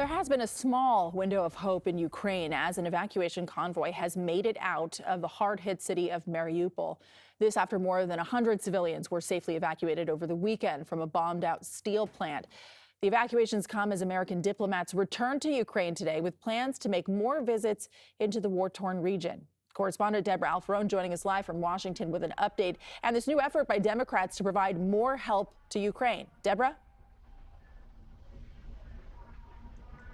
There has been a small window of hope in Ukraine as an evacuation convoy has made it out of the hard-hit city of Mariupol. This after more than 100 civilians were safely evacuated over the weekend from a bombed-out steel plant. The evacuations come as American diplomats return to Ukraine today with plans to make more visits into the war-torn region. Correspondent Debra Alfarone joining us live from Washington with an update and this new effort by Democrats to provide more help to Ukraine. Debra?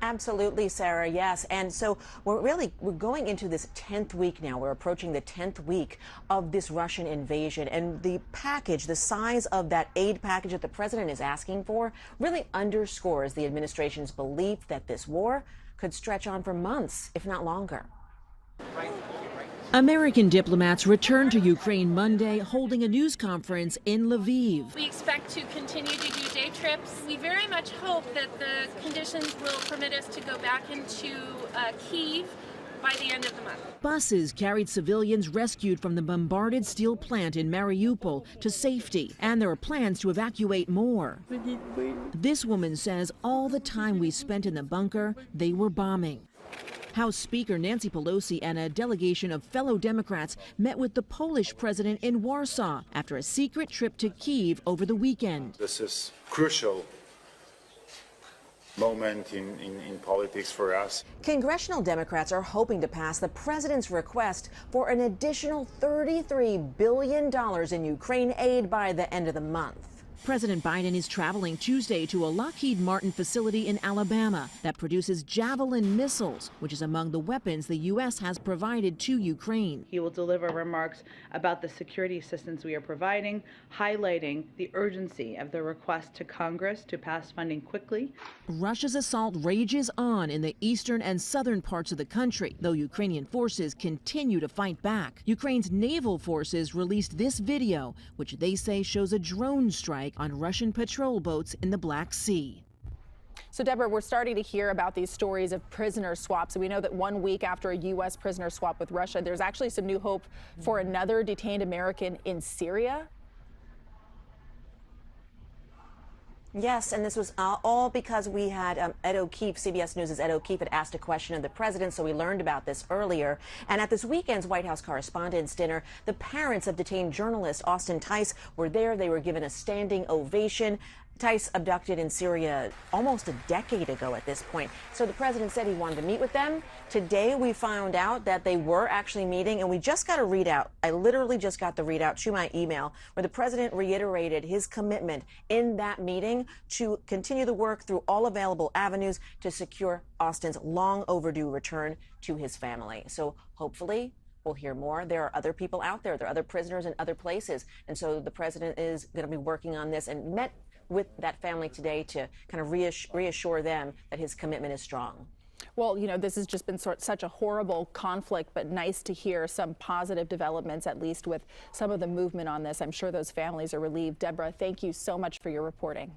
Absolutely, Sarah. Yes. And so we're going into this 10th week now. We're approaching the 10th week of this Russian invasion. And the package, the size of that aid package that the president is asking for really underscores the administration's belief that this war could stretch on for months, if not longer. American diplomats returned to Ukraine Monday, holding a news conference in Lviv. We expect to continue to do day trips. We very much hope that the conditions will permit us to go back into Kyiv by the end of the month. Buses carried civilians rescued from the bombarded steel plant in Mariupol to safety, and there are plans to evacuate more. This woman says all the time we spent in the bunker, they were bombing. House Speaker Nancy Pelosi and a delegation of fellow Democrats met with the Polish president in Warsaw after a secret trip to Kyiv over the weekend. This is crucial moment in politics for us. Congressional Democrats are hoping to pass the president's request for an additional $33 billion in Ukraine aid by the end of the month. President Biden is traveling Tuesday to a Lockheed Martin facility in Alabama that produces Javelin missiles, which is among the weapons the U.S. has provided to Ukraine. He will deliver remarks about the security assistance we are providing, highlighting the urgency of the request to Congress to pass funding quickly. Russia's assault rages on in the eastern and southern parts of the country, though Ukrainian forces continue to fight back. Ukraine's naval forces released this video, which they say shows a drone strike on Russian patrol boats in the Black Sea. So, Deborah, we're starting to hear about these stories of prisoner swaps. And we know that 1 week after a U.S. prisoner swap with Russia, there's actually some new hope for another detained American in Syria. Yes, and this was all because we had Ed O'Keefe, CBS News' Ed O'Keefe had asked a question of the president, so we learned about this earlier. And at this weekend's White House Correspondents' Dinner, the parents of detained journalist Austin Tice were there. They were given a standing ovation. Tice abducted in Syria almost a decade ago at this point. So the president said he wanted to meet with them. Today we found out that they were actually meeting, and we just got a readout. I literally just got the readout to my email where the president reiterated his commitment in that meeting to continue the work through all available avenues to secure Austin's long overdue return to his family. So hopefully we'll hear more. There are other people out there. There are other prisoners in other places. And so the president is going to be working on this and met with that family today to kind of reassure them that his commitment is strong. Well, you know, this has just been such a horrible conflict, but nice to hear some positive developments, at least with some of the movement on this. I'm sure those families are relieved. Deborah, thank you so much for your reporting.